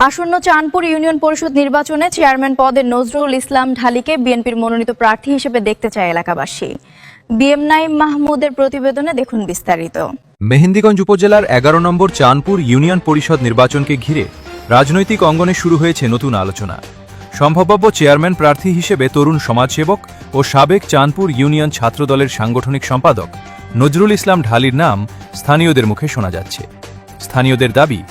আসন্ন চাঁদপুর ইউনিয়ন পরিষদ নির্বাচনে চেয়ারম্যান পদে নজরুল ইসলাম ঢালিকে বিএনপির মনোনীত প্রার্থী হিসেবে দেখতে চায় এলাকাবাসী। বিএম নাইম মাহমুদের প্রতিবেদনে দেখুন বিস্তারিত। মেহেন্দিগঞ্জ উপজেলার ১১ নম্বর চাঁদপুর ইউনিয়ন পরিষদ নির্বাচনকে ঘিরে রাজনৈতিক অঙ্গনে শুরু হয়েছে নতুন আলোচনা। সম্ভাব্য চেয়ারম্যান প্রার্থী হিসেবে তরুণ সমাজসেবক ও সাবেক চাঁদপুর ইউনিয়ন ছাত্রদলের সাংগঠনিক সম্পাদক নজরুল ইসলাম ঢালির নাম স্থানীয়দের মুখে শোনা যাচ্ছে। স্থানীয়দের দাবি,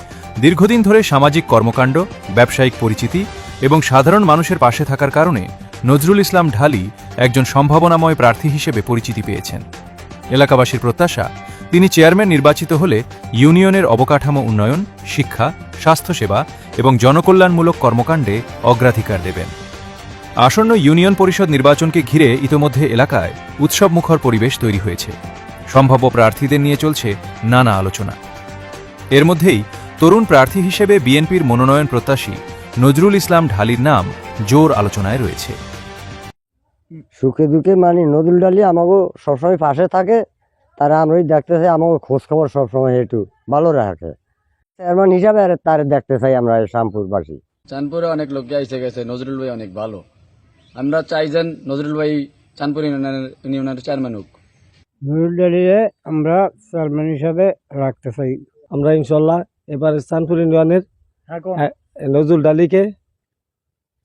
দীর্ঘদিন ধরে সামাজিক কর্মকাণ্ড, ব্যবসায়িক পরিচিতি এবং সাধারণ মানুষের পাশে থাকার কারণে নজরুল ইসলাম ঢালি একজন সম্ভাবনাময় প্রার্থী হিসেবে পরিচিতি পেয়েছেন। এলাকাবাসীর প্রত্যাশা, তিনি চেয়ারম্যান নির্বাচিত হলে ইউনিয়নের অবকাঠামো উন্নয়ন, শিক্ষা, স্বাস্থ্যসেবা এবং জনকল্যাণমূলক কর্মকাণ্ডে অগ্রাধিকার দেবেন। আসন্ন ইউনিয়ন পরিষদ নির্বাচনকে ঘিরে ইতোমধ্যে এলাকায় উৎসবমুখর পরিবেশ তৈরি হয়েছে। সম্ভাব্য প্রার্থীদের নিয়ে চলছে নানা আলোচনা। এর মধ্যেই তরুণ প্রার্থী হিসেবে বিএনপির মনোনয়ন প্রত্যাশী নজরুল ইসলাম ঢালির নাম জোর আলোচনায় রয়েছে। সুখে দুঃখে নজরুল ঢালি আমাকে সবসময় পাশে থাকে, তারা আমরাই দেখতে চাই, আমাকে খোঁজ খবর সবসময় একটু ভালো রাখে। চেয়ারম্যান হিসাবে তার দেখতে চাই আমরা শ্যামপুরবাসী। চাঁদপুরে অনেক লোক এসে গেছে, নজরুল ভাই অনেক ভালো। আমরা চাই যেন নজরুল ভাই চাঁদপুর ইউনিয়নের চেয়ারম্যান হোক। নজরুল ঢালিকে আমরা চেয়ারম্যান হিসাবে রাখতে চাই। আমরা ইনশাল্লাহ এবার চাঁদপুর ইউনিয়নের নজরুল ঢালিকে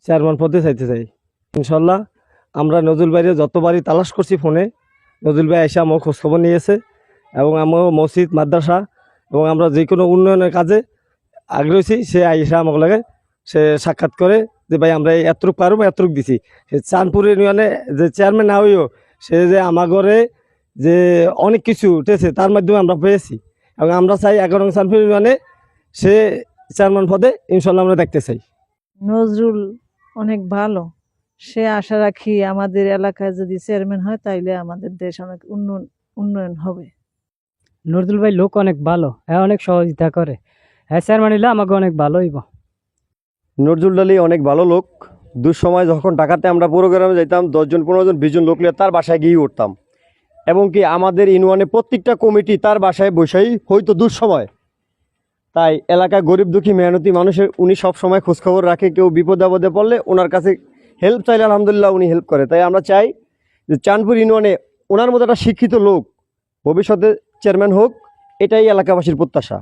চেয়ারম্যান পদে চাইতে চাই। ইনশাল্লাহ আমরা নজরুল ভাইয়ের যতবারই তালাশ করছি ফোনে, নজরুল ভাই এসে আমার খোঁজখবর নিয়েছে এবং আমার মসজিদ, মাদ্রাসা এবং আমরা যে কোনো উন্নয়নের কাজে আগ্রহী, সে আইসা আমাকে লাগে সে সাক্ষাৎ করে যে ভাই আমরা এতটুক পারবো, এতটুক দিছি। সে চাঁদপুর ইউনিয়নে যে চেয়ারম্যান না হইও, সে যে আমার ঘরে যে অনেক কিছু উঠেছে তার মাধ্যমে আমরা পেয়েছি এবং আমরা চাই 11 নং চাঁদপুর ইউনিয়নে সে চেয়ারম্যান পদে ইনশাল্লাহ আমরা দেখতে চাই। নজরুল অনেক ভালো, সে আশা রাখি আমাদের এলাকায় যদি চেয়ারম্যান হয় তাইলে আমাদের দেশ অনেক উন্নয়ন হবে। নজরুল ভাই লোক অনেক ভালো, হ্যাঁ অনেক সহযোগিতা করে, হ্যাঁ চেয়ারম্যান হইলে আমাকে অনেক ভালো হইব। নজরুল ঢালি অনেক ভালো লোক। দুঃসময় যখন ঢাকাতে আমরা প্রোগ্রামে যাইতাম, 10 জন 15 জন 20 জন লোক নিয়ে তার বাসায় গিয়ে উঠতাম এবং কি আমাদের ইউনিয়নে প্রত্যেকটা কমিটি তার বাসায় বসেই হয়তো দুঃসময়। তাই এলাকায় গরিব দুঃখী মেহনতি মানুষের উনি সবসময় খোঁজখবর রাখে। কেউ বিপদে আপদে পড়লে ওনার কাছে হেল্প চাইলে আলহামদুলিল্লাহ উনি হেল্প করে। তাই আমরা চাই যে চাঁদপুর ইউনিয়নে ওনার মতো একটা শিক্ষিত লোক ভবিষ্যতে চেয়ারম্যান হোক, এটাই এলাকাবাসীর প্রত্যাশা।